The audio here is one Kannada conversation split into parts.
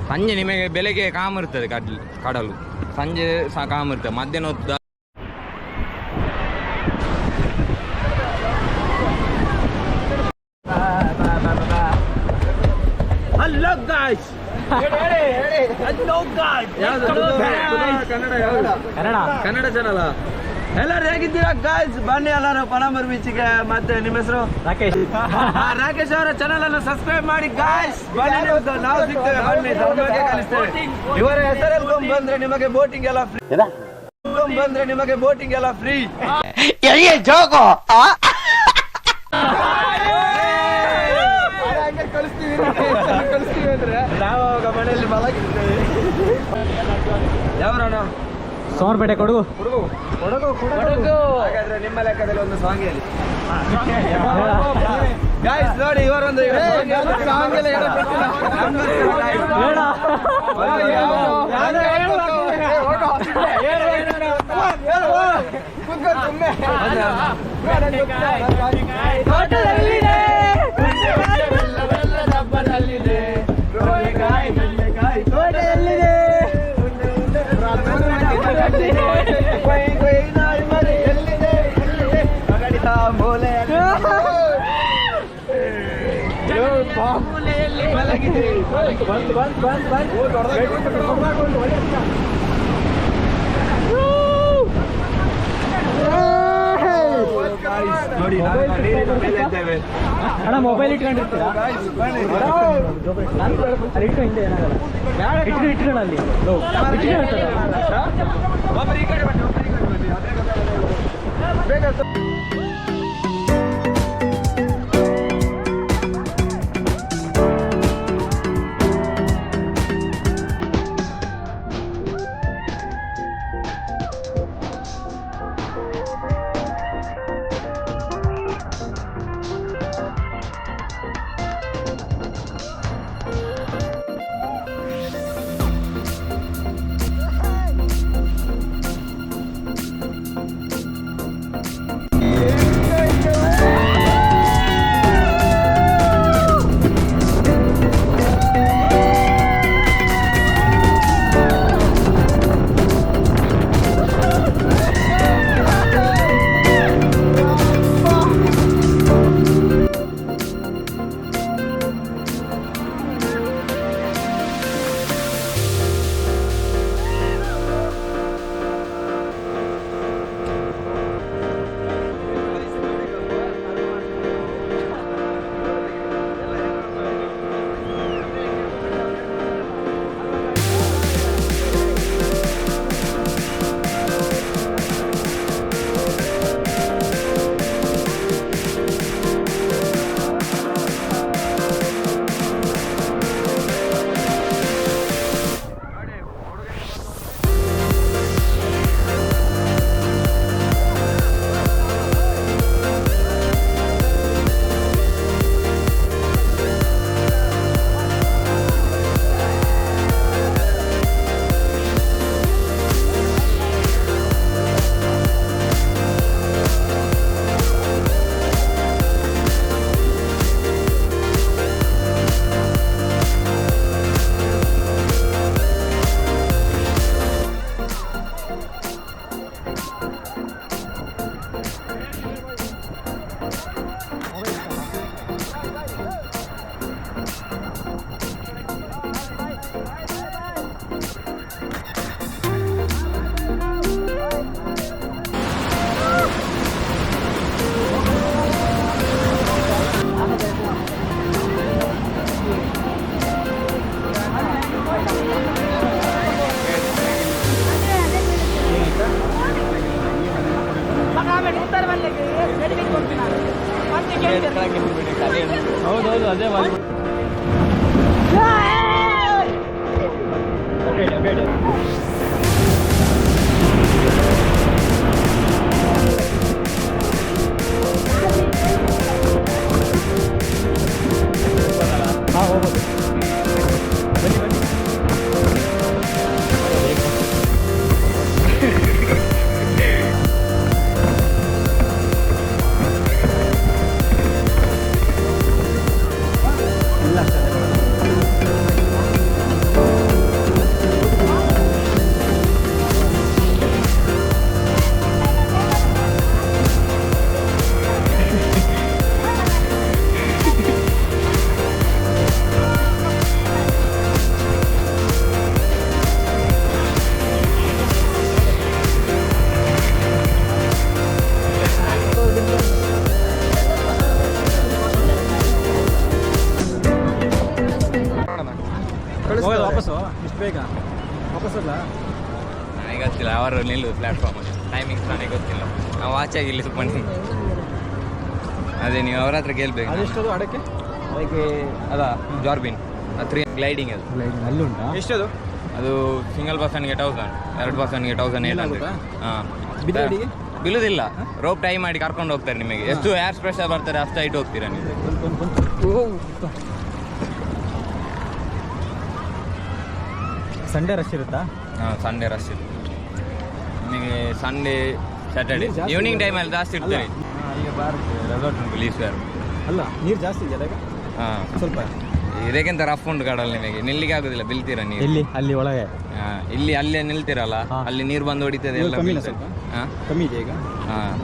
ಸಂಜೆ ನಿಮಗೆ ಬೆಳಗ್ಗೆ ಕಾಮಿರ್ತದೆ ಕಡಲು ಸಂಜೆ ಸಹ ಕಾಮಿರ್ತದೆ ಮಧ್ಯಾಹ್ನ ಹೊತ್ತು ಹಲೋ ಗಾಯ್ಸ್ ಕನ್ನಡ ಚಾನಲ್ ಎಲ್ಲರೂ ಹೇಗಿದ್ದೀರಾ ಗಾಯ್ಸ್? ಬನ್ನಿ ಎಲ್ಲರೂ ಪಣಂಬೂರು ಬೀಚಿಗೆ. ಮತ್ತೆ ನಿಮ್ಮ ಹೆಸರು? ರಾಕೇಶ್ ಅವರ ಚಾನಲ್ ಅನ್ನು ಸಬ್ಸ್ಕ್ರೈಬ್ ಮಾಡಿ ಗಾಯ್ಸ್. ಬನ್ನಿ, ನಾವು ಸಿಗ್ತೇವೆ. ಬನ್ನಿ, ಬಗ್ಗೆ ಕಲಿಸ್ತೇವೆ. ಇವರ ಹೆಸರು ಬಂದ್ರೆ ನಿಮಗೆ ಬೋಟಿಂಗ್ ಎಲ್ಲ ಫ್ರೀ. ಬಂದ್ರೆ ನಿಮಗೆ ಬೋಟಿಂಗ್ ಎಲ್ಲ ಫ್ರೀ. ಜೋಗೋ ಕಳಿಸ್ತೀವಿ ಅಂದ್ರೆ ನಾವು ಮನೆಯಲ್ಲಿ ಮಲಗಿರ್ತೇವೆ. ಯಾವರ ಸೋಮರ್ಪೇಟೆ ಕೊಡಗು. ಹಾಗಾದ್ರೆ ನಿಮ್ಮ ಲೆಕ್ಕದಲ್ಲಿ ಒಂದು ಸಾಂಗ್ ಹೇಳಿ ಗಾಯ್ಸ್. ನೋಡಿ ಇವರೊಂದು ಸಾಂಗ್ ಎಲ್ಲ ಅಣ್ಣ ಮೊಬೈಲ್ ಇಟ್ಕೊಂಡಿರ್ತೀರಾ? ಇಟ್ಟು ಹಿಂದೆ ಏನಾಗಲ್ಲ. ಇಟ್ಕೊಳ್ಳ ಅಲ್ಲಿ ಹೌದೌದು ಅದೇ ಹೋಗ್ಬೋದು. ಬನ್ನಿ ಬನ್ನಿ. ಬೇಗ ವಾಪಸ್ ಅಲ್ಲ ನನಗೆ ಗೊತ್ತಿಲ್ಲ ಅವರು ನಿಲ್ಲುದು ಪ್ಲಾಟ್ಫಾರ್ಮಲ್ಲಿ ಟೈಮಿಂಗ್ಸ್ ನನಗೆ ಗೊತ್ತಿಲ್ಲ ನಾವು ಆಚೆಗೆ ಇಲ್ಲಿ ಸುಮ್ಮನೆ ಅದೇ ನೀವು ಅವ್ರ ಹತ್ರ ಕೇಳ್ಬೇಕು ಅದೆಷ್ಟದು ಅಡಕ್ಕೆ ಅದಕ್ಕೆ ಅದ ಜಾರ್ಬಿನ್ 3 ಗ್ಲೈಡಿಂಗ್ ಅದು ಅಲ್ಲಿ ಉಂಟಾ ಎಷ್ಟದು ಅದು ಸಿಂಗಲ್ ಪರ್ಸನ್ಗೆ 1000 2 ಪರ್ಸನ್ಗೆ 1800 ಹಾಂ ಬಿದ್ದಡಿಗೆ ಬೀಳುದಿಲ್ಲ ರೋಪ್ ಟೈ ಮಾಡಿ ಕರ್ಕೊಂಡು ಹೋಗ್ತಾರೆ ನಿಮಗೆ ಎಷ್ಟು ಏರ್ ಪ್ರೆಷರ್ ಬರ್ತಾರೆ ಅಷ್ಟು ಹೈಟ್ ಹೋಗ್ತೀರಾ ನೀವು ಸಂಡೇ ರಶ್ ಇರುತ್ತಾ ಹಾಂ ಸಂಡೇ ರಶ್ ಇರುತ್ತೆ ನಿಮಗೆ ಸಂಡೇ ಸ್ಯಾಟರ್ಡೇ ಈವ್ನಿಂಗ್ ಟೈಮಲ್ಲಿ ಜಾಸ್ತಿ ಇರ್ತೀರಿ ಈಗ ಬಾರುತ್ತೆ ರೆಸಾರ್ಟ್ ಉಂಟು ಲೀಸ್ವೇರ್ ಅಲ್ಲ ನೀರು ಜಾಸ್ತಿ ಇದೆಯಲ್ಲ ಈಗ ಹಾಂ ಸ್ವಲ್ಪ ಇದಕ್ಕಿಂತ ರಫ್ ಉಂಟು ಕಾಡಲ್ಲಿ ನಿಮಗೆ ನಿಲ್ಲಿಗೆ ಆಗೋದಿಲ್ಲ ಬೀಳ್ತೀರಾ ನೀವು ಎಲ್ಲಿ ಅಲ್ಲಿ ಒಳಗೆ ಹಾಂ ಇಲ್ಲಿ ಅಲ್ಲೇ ನಿಲ್ತೀರಲ್ಲ ಅಲ್ಲಿ ನೀರು ಬಂದು ಹೊಡಿತದೆ ಎಲ್ಲ ಕಮ್ಮಿನ ಬೀಳ್ತದೆ. ಸ್ವಲ್ಪ ಹಾಂ ಕಮ್ಮಿ ಇದೆ ಈಗ ಹಾಂ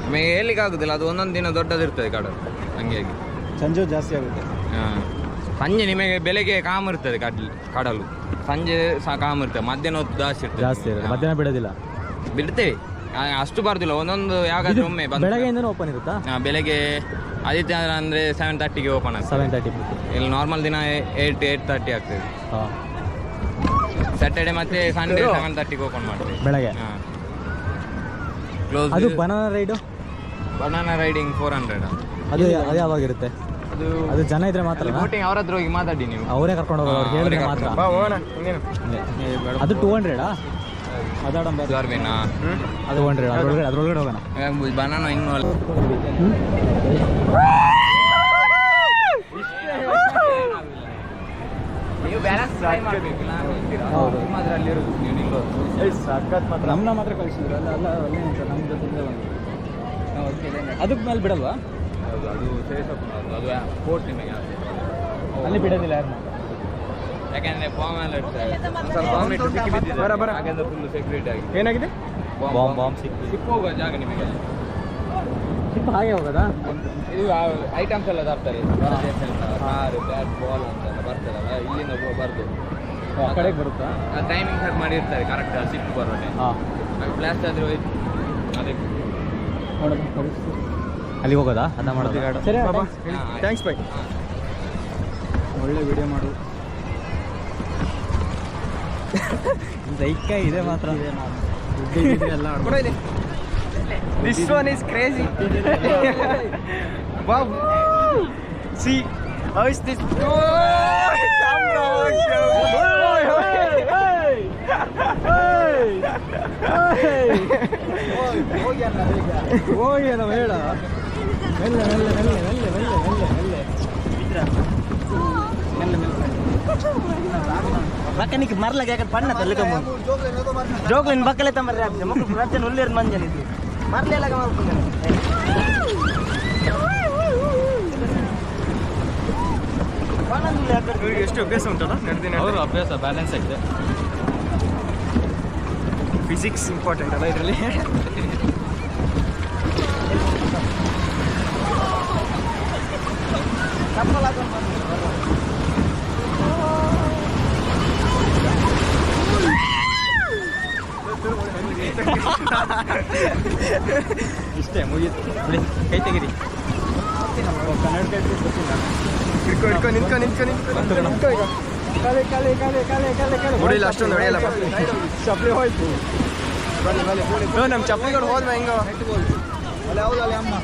ನಿಮಗೆ ಹೇಳಲಿಕ್ಕೆ ಆಗೋದಿಲ್ಲ ಅದು ಒಂದೊಂದು ದಿನ ದೊಡ್ಡದಿರ್ತದೆ ಕಾಡು ಹಂಗಾಗಿ ಸಂಜೆ ಜಾಸ್ತಿ ಆಗುತ್ತೆ ಹಾಂ ಸಂಜೆ ನಿಮಗೆ ಬೆಳಗ್ಗೆ ಕಾಮ್ ಇರ್ತದೆ ಕಡಲು ಸಂಜೆ ಸಹ ಕಾಮ್ ಇರ್ತದೆ ಮಧ್ಯಾಹ್ನ ಹೊತ್ತು ಜಾಸ್ತಿ ಇರ್ತದೆ ಜಾಸ್ತಿ ಇರುತ್ತೆ ಮಧ್ಯಾಹ್ನ ಬಿಡೋದಿಲ್ಲ ಬಿಡ್ತೇವೆ ಅಷ್ಟು ಬರ್ದಿಲ್ಲ ಒಂದೊಂದು ಯಾವ್ದಾದ್ರು ಒಮ್ಮೆ ಬಂದು ಬೆಳಗ್ಗೆಯಿಂದನೂ ಓಪನ್ ಇರುತ್ತಾ ಬೆಳಗ್ಗೆ ಆದಿತ್ಯವಾರ ಅಂದರೆ 7:30ಗೆ ಓಪನ್ ಆಗ್ತದೆ 7:30 ಇಲ್ಲಿ ನಾರ್ಮಲ್ ದಿನ 8:30 ಆಗ್ತದೆ ಹಾಂ ಸ್ಯಾಟರ್ಡೆ ಮತ್ತೆ ಸಂಡೇ 7:30ಗೆ ಓಪನ್ ಮಾಡ್ತೇವೆ ಬೆಳಗ್ಗೆ ಹಾಂ ಕ್ಲೋಸ್ ಅದು ಬನಾನಾ ರೈಡು ಬನಾನಾ ರೈಡಿಂಗ್ 400 ಅದು ಅದು ಯಾವಾಗಿರುತ್ತೆ ಅದು ಅದು ಜನ ಇದ್ರೆ ಮಾತ್ರ ಬೋಟಿಂಗ್ ಅವ್ರ ಹತ್ರ ಹೋಗಿ ಮಾತಾಡಿ ನೀವು ಅವರೇ ಕರ್ಕೊಂಡು ಹೋಗೋದು ಅವ್ರು ಹೇಳಿದ್ರೆ ಮಾತ್ರ ಅದು 200 ಅದಾಡಂಬ ಜಾರ್ಬಿನ್ ಅದು 100 ಅದ್ರೊಳಗಡೆ ಹೋಗೋಣ ಬನಾನಾ ಇನ್ನೂ ಅಲ್ಲ ನೀವು ಬ್ಯಾಲೆನ್ಸ್ ಟ್ರೈ ಮಾಡಬೇಕಿಲ್ಲ ನಮ್ಮನ್ನ ಮಾತ್ರ ಕಳಿಸಿದ್ರು ಅಲ್ಲ ಅಲ್ಲ ಅಲ್ಲೇ ಉಂಟು ನಮ್ಮ ಜೊತೆ ಅದಕ್ಕೆ ಮೇಲೆ ಬಿಡಲ್ವಾ ಅದು ಸೇರಿಸೋದು ಅದು ಪೋರ್ಟ್ ನಿಮಗೆ ಅಲ್ಲಿ ಬಿಡೋದಿಲ್ಲ ಯಾರನ್ನ ಯಾಕಂದ್ರೆ ಬಾಂಬ್ ಎಲ್ಲ ಇರ್ತಾರೆ ಸ್ವಲ್ಪ ಹಾಗಾದ್ರೆ ಫುಲ್ ಸೆಕ್ಯೂರಿಟಿ ಆಗಿ ಏನಾಗಿದೆ ಬಾಂಬ್ ಸಿಕ್ಕ ಹೋಗೋ ಜಾಗ ನಿಮಗೆ ಸಿಪ್ಪ ಹಾಗೆ ಹೋಗೋದಾ ಇದು ಐಟಮ್ಸ್ ಎಲ್ಲ ತರ್ತಾರೆ ಕಾರು ಬ್ಯಾಟ್ ಬಾಲ್ ಅಂತೆಲ್ಲ ಬರ್ತದಲ್ಲ ಇಲ್ಲಿಂದ ಬರ್ದು ಆ ಕಡೆಗೆ ಬರುತ್ತಾ ಟೈಮಿಂಗ್ ಸೆಟ್ ಮಾಡಿರ್ತಾರೆ ಕರೆಕ್ಟ್ ಸಿಟ್ಟು ಬರೋದೆ ಹಾಂ ಬ್ಲಾಸ್ಟ್ ಆದ್ರೆ ಹೋಯ್ತು ಅದಕ್ಕೆ ಅಲ್ಲಿಗೆ ಹೋಗೋದಾ ಅದ ಮಾಡೋದು ಸರಿ ಥ್ಯಾಂಕ್ಸ್ ಬೈ ಒಳ್ಳೆ ವಿಡಿಯೋ ಮಾಡು ದೈಕ ಇದೆ ಮಾತ್ರ ಎಲ್ಲ This one is crazy. Wow. See, how is this? Oh, camera. ಹೋಗ್ಯಾನ ಬೇಡ ಮೆಲ್ಲೆ ಮೆಲ್ಲೆ ಮೆಲ್ಲೆ ಮೆಲ್ಲೆ ಮೆಲ್ಲೆ ಮೆಲ್ಲೆ పక్కనికి మరలకి ఎక్కడ పడిన తల్లికమ్మ జోకులు పక్కలే తమరి ముగ్గురు ప్రజలు ఉల్లేరు మంజని మరలేలాగా మారుతున్నాను ಎಷ್ಟು ಅಭ್ಯಾಸ ಉಂಟಲ್ಲ ನಡೆದಿನ ಅವರು ಅಭ್ಯಾಸ ಬ್ಯಾಲೆನ್ಸ್ ಆಗಿದೆ ಫಿಸಿಕ್ಸ್ ಇಂಪಾರ್ಟೆಂಟ್ ಅಲ್ಲ ಇದರಲ್ಲಿ ಇಷ್ಟೇ ಮುಗೀತು ಬಿಡಿ ಕೈ ತೆಗೀರಿ ಕನ್ನಡ ನೋಡಿಲ್ಲ ಅಷ್ಟೊಂದು ಹೊಡೆಯಲ್ಲಪ್ಪ ಚಪ್ಪಲಿ ಹೋಯ್ತು ನಮ್ಮ ಚಪ್ಪಲಿಗಳು ಹೋದ್ವ ಹೆಂಗೋ ಅಮ್ಮ